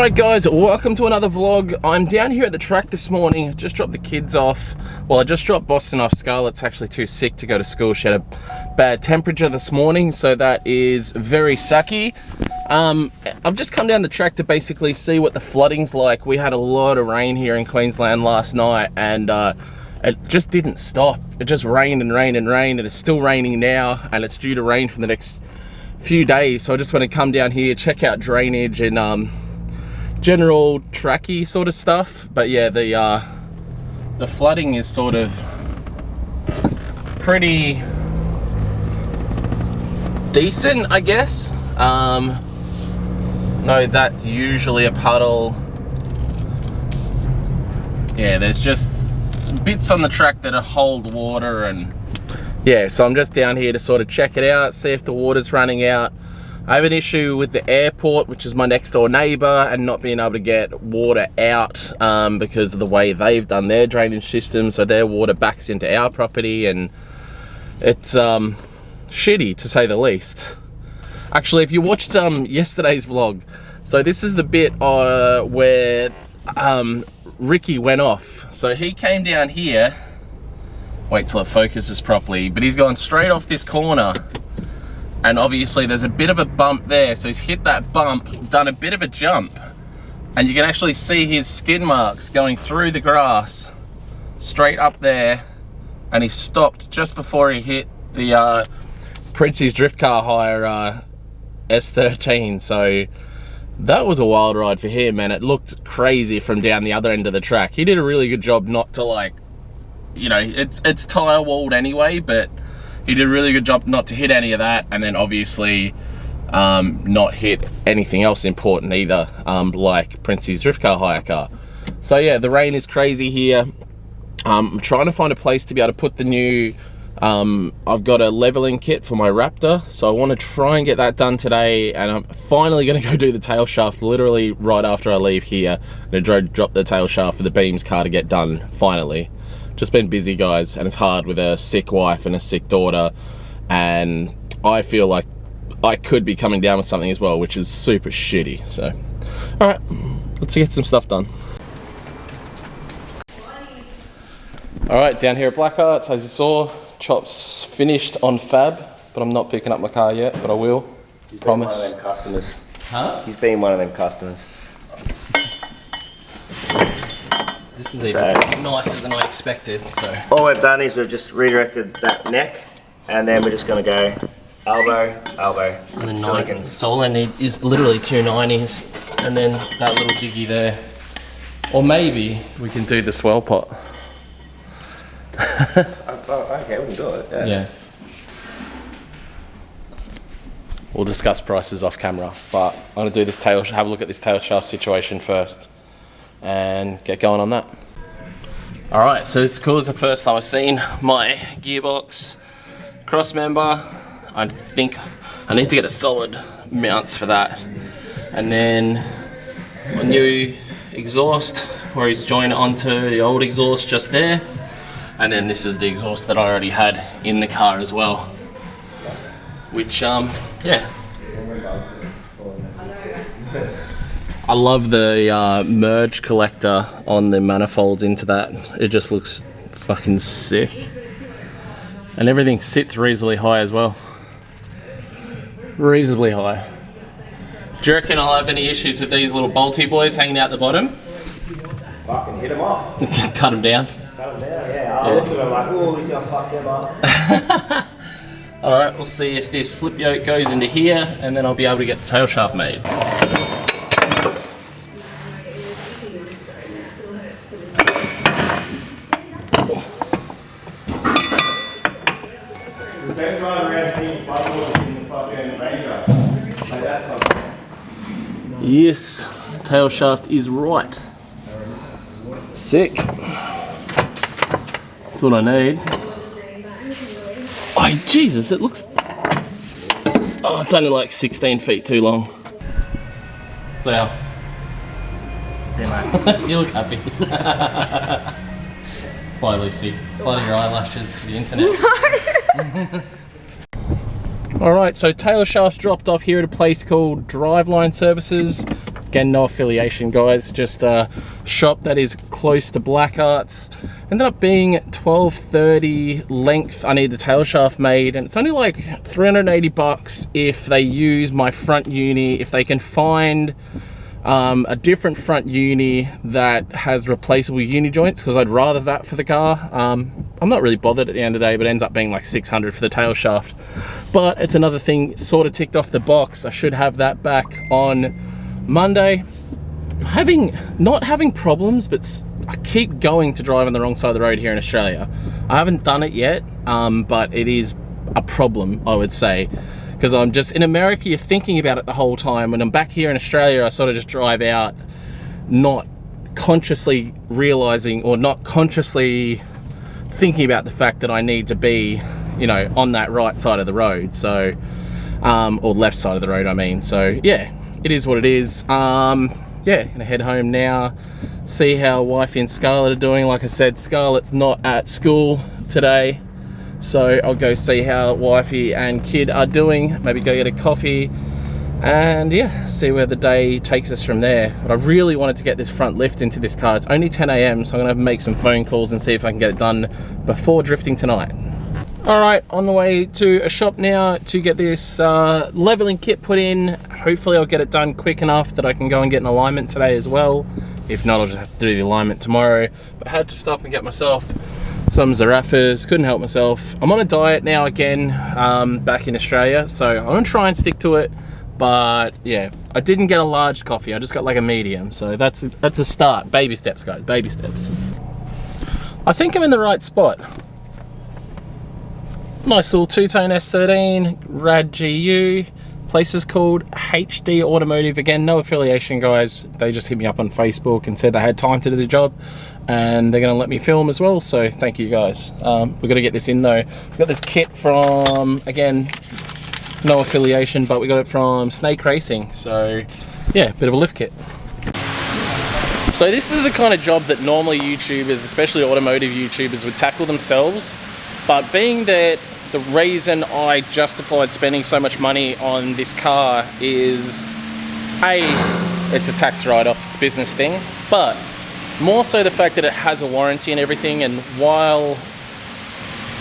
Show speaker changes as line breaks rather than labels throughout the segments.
Alright guys, welcome to another vlog. I'm down here at the track this morning. I just dropped the kids off. Well, I just dropped Boston off. Scarlett's actually too sick to go to school. She had a bad temperature this morning, so that is very sucky. I've just come down the track to basically see what the flooding's like. We had a lot of rain here in Queensland last night, and it just didn't stop. It just rained and rained and rained, and it's still raining now, and it's due to rain for the next few days. So I just want to come down here, check out drainage and general tracky sort of stuff. But yeah, the flooding is sort of pretty decent, I guess. No, that's usually a puddle. Yeah, there's just bits on the track that hold water, and yeah, so I'm just down here to sort of check it out, see if the water's running out. I have an issue with the airport, which is my next door neighbour, and not being able to get water out because of the way they've done their drainage system. So their water backs into our property, and it's shitty to say the least. Actually, if you watched yesterday's vlog, so this is the bit where Ricky went off. So he came down here. Wait till it focuses properly, but he's gone straight off this corner. And obviously there's a bit of a bump there, so he's hit that bump, done a bit of a jump, and you can actually see his skid marks going through the grass straight up there, and he stopped just before he hit the Princey's Drift Car Hire S13. So that was a wild ride for him, and it looked crazy from down the other end of the track. He did a really good job not to, like, you know, it's tire walled anyway, but he did a really good job not to hit any of that, and then obviously not hit anything else important either, like Princey's Drift Car Hire car. So yeah, the rain is crazy here. I'm trying to find a place to be able to put the new, I've got a leveling kit for my Raptor, so I want to try and get that done today, and I'm finally going to go do the tail shaft literally right after I leave here. I'm going to drop the tail shaft for the Beams car to get done, finally. Just been busy, guys, and it's hard with a sick wife and a sick daughter, and I feel like I could be coming down with something as well, which is super shitty. So all right, let's get some stuff done. All right, down here at Black Arts, as you saw, Chop's finished on fab, but I'm not picking up my car yet, but I will.
He's
promise.
been one of them customers.
Huh?
He's been one of them customers.
This is even nicer than I expected. So
all we've done is we've just redirected that neck, and then we're just going to go elbow, elbow,
and then
silicons.
So all I need is literally 2 90s, and then that little jiggy there. Or maybe we can do the swell pot.
Okay, we can do it. Yeah.
We'll discuss prices off camera, but I'm going to do this have a look at this tail shaft situation first and get going on that. Alright, so this is cool. It's the first time I've seen my gearbox cross member. I think I need to get a solid mount for that. And then my new exhaust, where he's joined it onto the old exhaust just there. And then this is the exhaust that I already had in the car as well. Which, yeah. I love the merge collector on the manifolds into that. It just looks fucking sick. And everything sits reasonably high as well. Reasonably high. Do you reckon I'll have any issues with these little bolty boys hanging out the bottom?
Fucking hit him off.
Cut them down?
Cut him down, yeah. I looked at him like, oh, he's gonna fuck him up.
Alright, we'll see if this slip yoke goes into here, and then I'll be able to get the tail shaft made. Yes, tail shaft is right. Sick. That's what I need. Oh, Jesus, it looks... Oh, it's only like 16 feet too long. So, you look happy. Bye, Lucy. Flooding your eyelashes for the internet. Alright, so tail shaft's dropped off here at a place called Driveline Services. Again, no affiliation, guys, just a shop that is close to Black Arts. Ended up being 1230 length. I need the tail shaft made, and it's only like 380 bucks if they use my front uni, if they can find a different front uni that has replaceable uni joints, because I'd rather that for the car. I'm not really bothered at the end of the day, but it ends up being like 600 for the tail shaft. But it's another thing sort of ticked off the box. I should have that back on Monday. Not having problems, but I keep going to drive on the wrong side of the road here in Australia. I haven't done it yet, but it is a problem, I would say. Because I'm just, in America, you're thinking about it the whole time. When I'm back here in Australia, I sort of just drive out, not consciously realizing or not consciously thinking about the fact that I need to be, you know, on that right side of the road. So, or left side of the road, I mean. So, yeah, it is what it is. Yeah, gonna head home now, see how wifey and Scarlett are doing. Like I said, Scarlett's not at school today. So I'll go see how wifey and kid are doing, maybe go get a coffee, and yeah, see where the day takes us from there. But I really wanted to get this front lift into this car. It's only 10 AM, so I'm gonna make some phone calls and see if I can get it done before drifting tonight. All right, on the way to a shop now to get this leveling kit put in. Hopefully I'll get it done quick enough that I can go and get an alignment today as well. If not, I'll just have to do the alignment tomorrow. But I had to stop and get myself some zarafas, couldn't help myself. I'm on a diet now again, back in Australia, so I'm gonna try and stick to it. But yeah, I didn't get a large coffee, I just got like a medium, so that's a start. Baby steps, guys, baby steps. I think I'm in the right spot. Nice little two-tone S13, rad GU. Place is called HD Automotive. Again, no affiliation, guys. They just hit me up on Facebook and said they had time to do the job, and they're gonna let me film as well, so thank you, guys. We've got to get this in though. We've got this kit from, again, no affiliation, but we got it from Snake Racing, so yeah, bit of a lift kit. So this is the kind of job that normally YouTubers, especially automotive YouTubers, would tackle themselves, but being that the reason I justified spending so much money on this car is, A, it's a tax write-off, it's a business thing, but more so the fact that it has a warranty and everything. And while,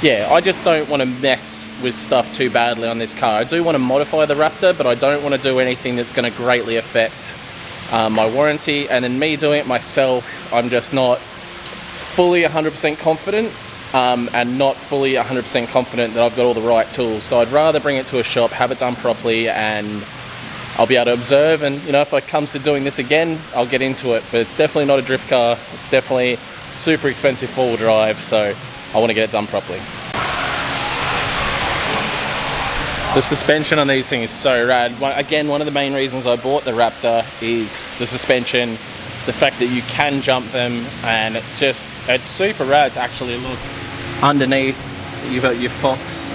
yeah, I just don't want to mess with stuff too badly on this car. I do want to modify the Raptor, but I don't want to do anything that's going to greatly affect my warranty. And in me doing it myself, I'm just not fully 100% confident. And not fully 100% confident that I've got all the right tools. So I'd rather bring it to a shop, have it done properly, and I'll be able to observe. And you know, if it comes to doing this again, I'll get into it. But it's definitely not a drift car. It's definitely super expensive four-wheel drive, so I want to get it done properly. The suspension on these things is so rad. Again, one of the main reasons I bought the Raptor is the suspension, the fact that you can jump them, and it's super rad to actually look underneath. You've got your Fox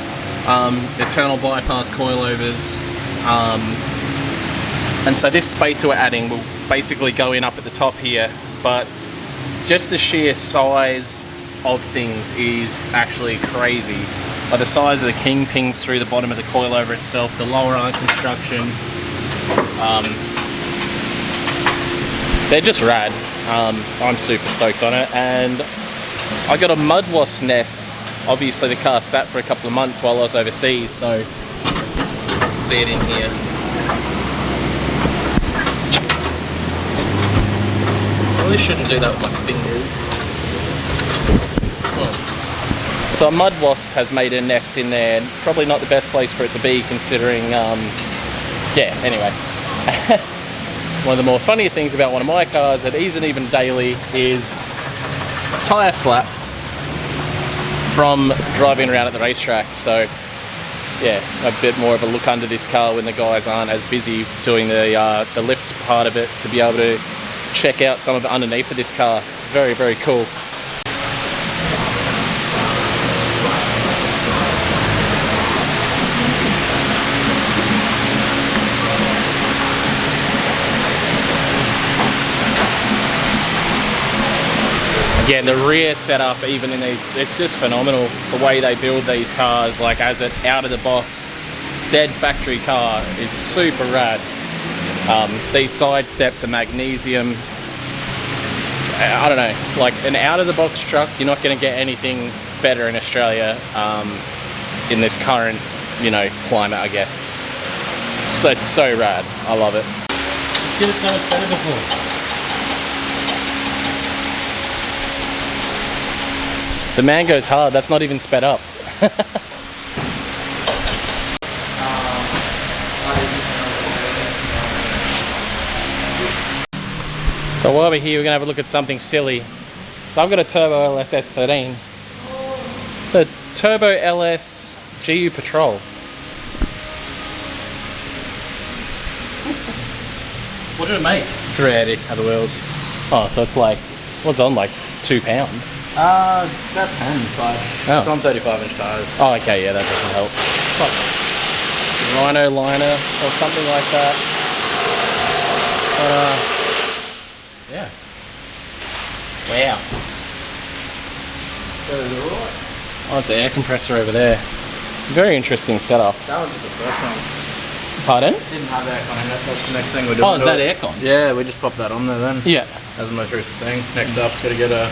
internal bypass coilovers, and so this spacer we're adding will basically go in up at the top here, but just the sheer size of things is actually crazy. Like the size of the kingpins through the bottom of the coilover itself, the lower arm construction, they're just rad. I'm super stoked on it, and I got a mud wasp nest. Obviously the car sat for a couple of months while I was overseas, so let's see it in here. Probably shouldn't do that with my fingers. So a mud wasp has made a nest in there, and probably not the best place for it to be considering, yeah, anyway. One of the more funny things about one of my cars that isn't even daily is tyre slap from driving around at the racetrack. So yeah, a bit more of a look under this car when the guys aren't as busy doing the lift part of it, to be able to check out some of it underneath of this car. Very, very cool. Again, the rear setup, even in these, it's just phenomenal. The way they build these cars, like as an out of the box, dead factory car, is super rad. These side steps are magnesium. I don't know, like an out-of-the-box truck, you're not going to get anything better in Australia in this current, you know, climate, I guess. So it's so rad. I love it.
Did it so much better before.
The mango's hard. That's not even sped up. So while we're here, we're going to have a look at something silly. So I've got a Turbo LS S13. It's a Turbo LS GU Patrol.
What did it make?
380 at the wheels. Oh, so it's like, what's on, like £2?
About 10, but it's on 35-inch tires.
Oh, okay, yeah, that doesn't help. Like Rhino liner or something like that. Yeah. Wow. Oh, it's the air compressor over there. Very interesting setup.
That was just the first one.
Pardon?
Didn't have aircon in it. That's the next thing we're doing.
Oh, is that aircon?
Yeah, we just popped that on there then.
Yeah.
That's the most recent thing. Next up's got to get a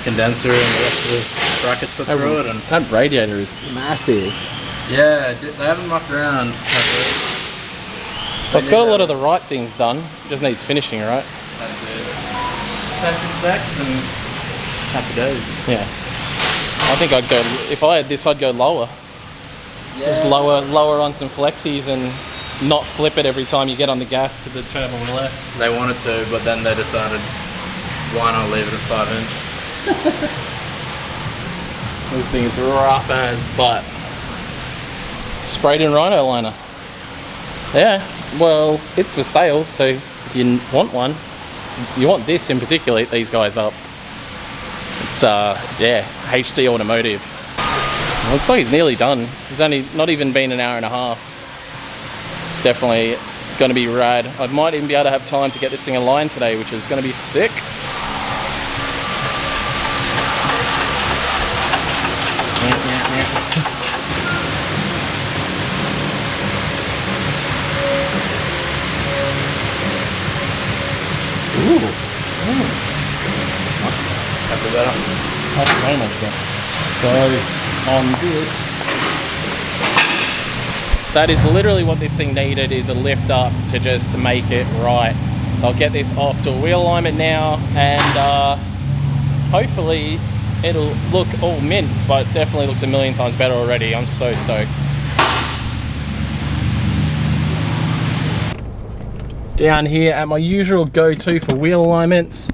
condenser and the rest of the brackets put through it. And
that radiator is massive.
yeah, they haven't mucked around.
So it's got a lot of the right things done. It just needs finishing, right?
That's it. Sex and happy days.
Yeah. I think I'd go, if I had this, I'd go lower.
Yeah.
Just lower on some flexies and not flip it every time you get on the gas to the Turbo LS.
They wanted to, but then they decided, why not leave it at 5-inch?
This thing is rough as butt. Sprayed in Rhino liner. Yeah, well, it's for sale, so if you want one, you want this in particular, hit these guys up. It's, yeah, HD Automotive. Well, looks like he's nearly done. He's only not even been an hour and a half. It's definitely going to be rad. I might even be able to have time to get this thing aligned today, which is going to be sick. Ooh.
Happy better.
That's so much better. Stoked on this. That is literally what this thing needed, is a lift up to just to make it right. So I'll get this off to a wheel alignment now, and hopefully it'll look all mint, but definitely looks a million times better already. I'm so stoked. Down here at my usual go-to for wheel alignments.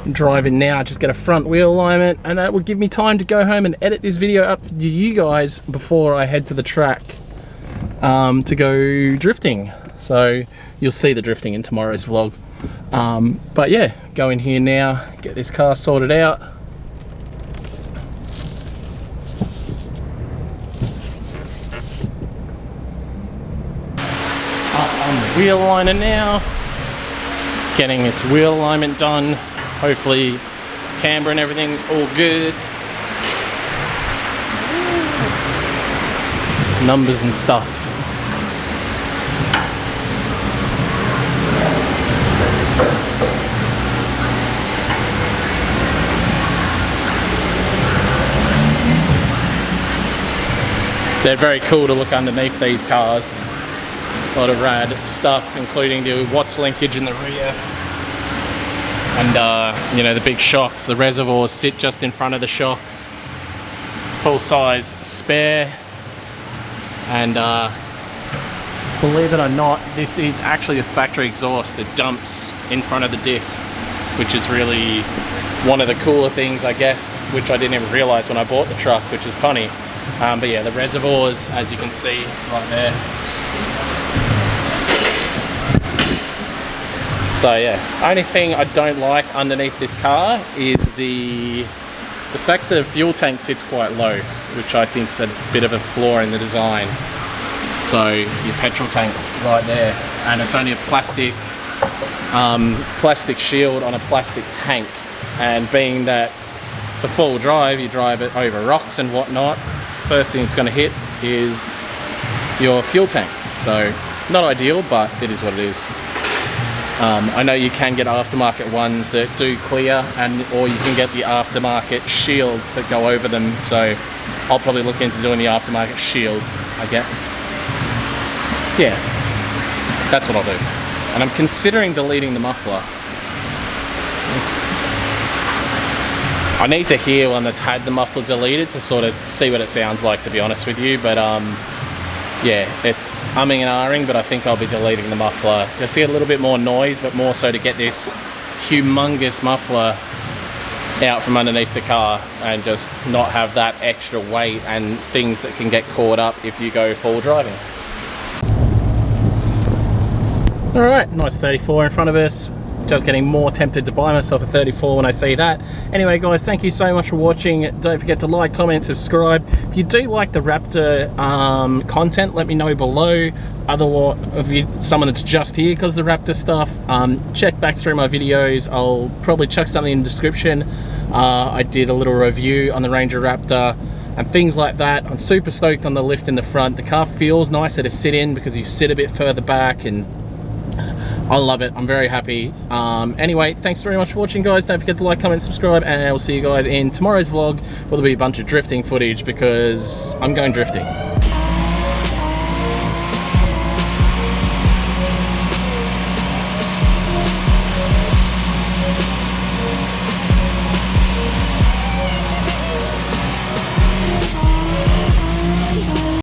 I'm driving now, just get a front wheel alignment, and that will give me time to go home and edit this video up to you guys before I head to the track to go drifting. So you'll see the drifting in tomorrow's vlog. But yeah, go in here now, get this car sorted out. Up on the wheel liner now, getting its wheel alignment done. Hopefully camber and everything's all good. Numbers and stuff. So very cool to look underneath these cars. A lot of rad stuff, including the Watts linkage in the rear. And you know, the big shocks, the reservoirs sit just in front of the shocks. Full size spare. And believe it or not, this is actually a factory exhaust that dumps in front of the diff, which is really one of the cooler things, I guess, which I didn't even realize when I bought the truck, which is funny. But yeah, the reservoirs, as you can see right there. So yeah, only thing I don't like underneath this car is the fact that the fuel tank sits quite low, which I think is a bit of a flaw in the design. So your petrol tank right there, and it's only a plastic shield on a plastic tank. And being that it's a full drive, you drive it over rocks and whatnot, first thing it's going to hit is your fuel tank. So not ideal, but it is what it is. I know you can get aftermarket ones that do clear, or you can get the aftermarket shields that go over them, so I'll probably look into doing the aftermarket shield, I guess. Yeah, that's what I'll do. And I'm considering deleting the muffler. I need to hear one that's had the muffler deleted to sort of see what it sounds like, to be honest with you, but yeah, it's umming and ahhing, but I think I'll be deleting the muffler just to get a little bit more noise, but more so to get this humongous muffler out from underneath the car and just not have that extra weight and things that can get caught up if you go full driving. Alright, nice 34 in front of us. Just getting more tempted to buy myself a 34 when I see that. Anyway guys, thank you so much for watching. Don't forget to like, comment, subscribe. If you do like the Raptor content, let me know below. Otherwise, if you're someone that's just here because of the Raptor stuff, check back through my videos. I'll probably chuck something in the description. I did a little review on the Ranger Raptor and things like that. I'm super stoked on the lift in the front. The car feels nicer to sit in because you sit a bit further back, and I love it. I'm very happy. Anyway, thanks very much for watching, guys. Don't forget to like, comment, subscribe, and I'll see you guys in tomorrow's vlog, where there'll be a bunch of drifting footage because I'm going drifting.